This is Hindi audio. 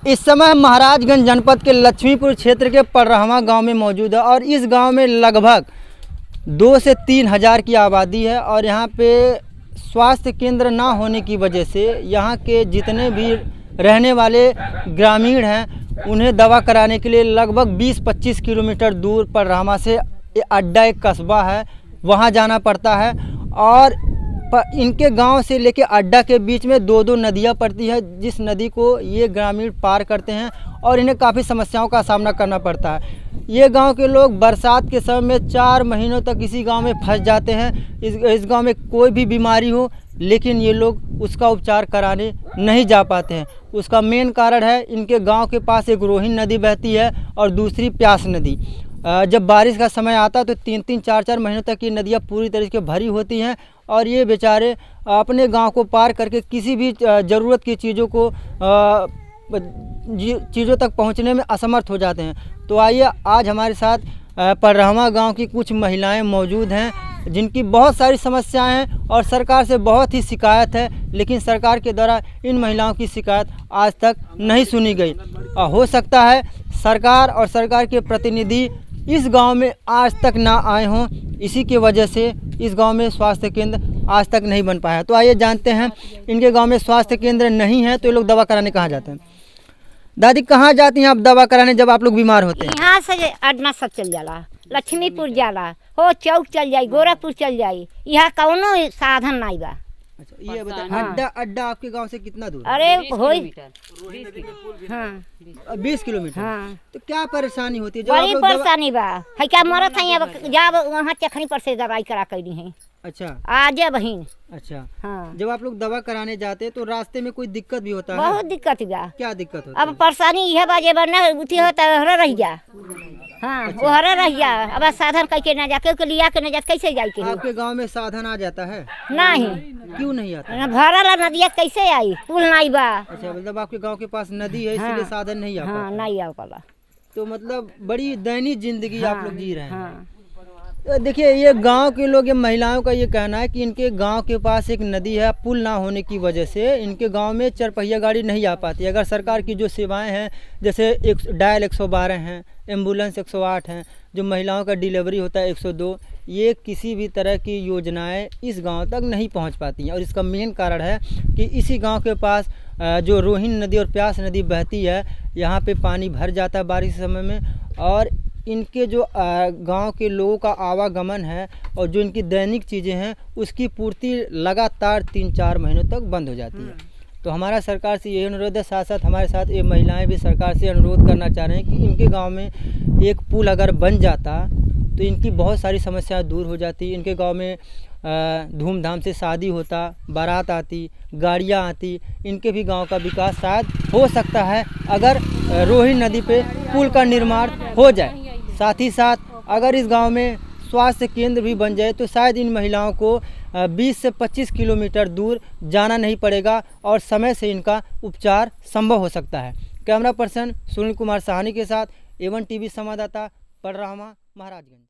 इस समय महाराजगंज जनपद के लक्ष्मीपुर क्षेत्र के पड़रहवा गांव में मौजूद है और इस गांव में लगभग 2 से 3 हज़ार की आबादी है और यहाँ पे स्वास्थ्य केंद्र ना होने की वजह से यहाँ के जितने भी रहने वाले ग्रामीण हैं उन्हें दवा कराने के लिए लगभग 20-25 किलोमीटर दूर पड़रहवा से अड्डा एक कस्बा है, वहाँ जाना पड़ता है। और इनके गांव से लेके अड्डा के बीच में 2-2 नदियाँ पड़ती है, जिस नदी को ये ग्रामीण पार करते हैं और इन्हें काफ़ी समस्याओं का सामना करना पड़ता है। ये गांव के लोग बरसात के समय में 4 महीनों तक इसी गांव में फंस जाते हैं। इस गांव में कोई भी बीमारी हो लेकिन ये लोग उसका उपचार कराने नहीं जा पाते हैं। उसका मेन कारण है इनके गांव के पास एक रोहिन नदी बहती है और दूसरी प्यास नदी। जब बारिश का समय आता है तो 3-3, 4-4 महीनों तक ये नदियाँ पूरी तरह से भरी होती हैं और ये बेचारे अपने गांव को पार करके किसी भी ज़रूरत की चीज़ों तक पहुंचने में असमर्थ हो जाते हैं। तो आइए, आज हमारे साथ पड़रहवा गांव की कुछ महिलाएं मौजूद हैं जिनकी बहुत सारी समस्याएं हैं और सरकार से बहुत ही शिकायत है, लेकिन सरकार के द्वारा इन महिलाओं की शिकायत आज तक नहीं सुनी गई। हो सकता है सरकार और सरकार के प्रतिनिधि इस गांव में आज तक ना आए हों, इसी की वजह से इस गांव में स्वास्थ्य केंद्र आज तक नहीं बन पाया। तो आइए जानते हैं, इनके गांव में स्वास्थ्य केंद्र नहीं है तो ये लोग दवा कराने कहाँ जाते हैं। दादी, कहाँ जाती हैं आप दवा कराने जब आप लोग बीमार होते हैं? यहाँ से अडना सब चल जाला, लक्ष्मीपुर जाला, हो चौक चल जाई, गोरापुर चल जाई, यहाँ कौनो साधन नहीं बा। अच्छा, ये बताएं, अड्डा आपके गांव से कितना दूर? अरे होई 20 किलोमीटर। हाँ। तो क्या परेशानी होती है? बड़ी परेशानी बा है, क्या मरत है अब जब वहाँ चखनी पर से दवाई करा कर दी है। अच्छा, आजे बहिन। अच्छा, हाँ। जब आप लोग दवा कराने जाते हैं तो रास्ते में कोई दिक्कत भी होता है? बहुत दिक्कत बा। क्या दिक्कत होता है? अब परेशानी यह बाजे बनना उठी होता है, रह जा। हाँ, वो हरा रह जा। अब साधन कह के न जाके लिया के न जा, कैसे जाए के? आपके गांव में साधन आ जाता है? नहीं। क्यों नहीं आता? भरल नदिया कैसे आई, पुल नहीं बा। अच्छा, मतलब आपके गांव के पास नदी है इसलिए साधन नहीं आ पाता? हाँ, नहीं आ पाला। तो मतलब बड़ी दैनिक जिंदगी आप लोग जी रहे हैं। हाँ। तो देखिए, ये गांव के लोग, ये महिलाओं का ये कहना है कि इनके गांव के पास एक नदी है, पुल ना होने की वजह से इनके गांव में 4 पहिया गाड़ी नहीं आ पाती। अगर सरकार की जो सेवाएं हैं, जैसे डायल 112 हैं, एम्बुलेंस 108 हैं, जो महिलाओं का डिलीवरी होता है 102, ये किसी भी तरह की योजनाएं इस गांव तक नहीं पहुंच पाती हैं। और इसका मेन कारण है कि इसी गांव के पास जो रोहिन नदी और प्यास नदी बहती है, यहाँ पे पानी भर जाता है बारिश के समय में और इनके जो गांव के लोगों का आवागमन है और जो इनकी दैनिक चीज़ें हैं उसकी पूर्ति लगातार 3-4 महीनों तक बंद हो जाती है। तो हमारा सरकार से यही अनुरोध है, साथ साथ हमारे साथ ये महिलाएं भी सरकार से अनुरोध करना चाह रहे हैं कि इनके गांव में एक पुल अगर बन जाता तो इनकी बहुत सारी समस्याएं दूर हो जाती। इनके गांव में धूमधाम से शादी होता, बारात आती, गाड़ियां आती, इनके भी गांव का विकास शायद हो सकता है अगर रोहिन नदी पे पुल का निर्माण हो जाए। साथ ही साथ अगर इस गांव में स्वास्थ्य केंद्र भी बन जाए तो शायद इन महिलाओं को 20 से 25 किलोमीटर दूर जाना नहीं पड़ेगा और समय से इनका उपचार संभव हो सकता है। कैमरा पर्सन सुनील कुमार साहनी के साथ A1 टीवी संवाददाता पड़रहवा, महाराजगंज।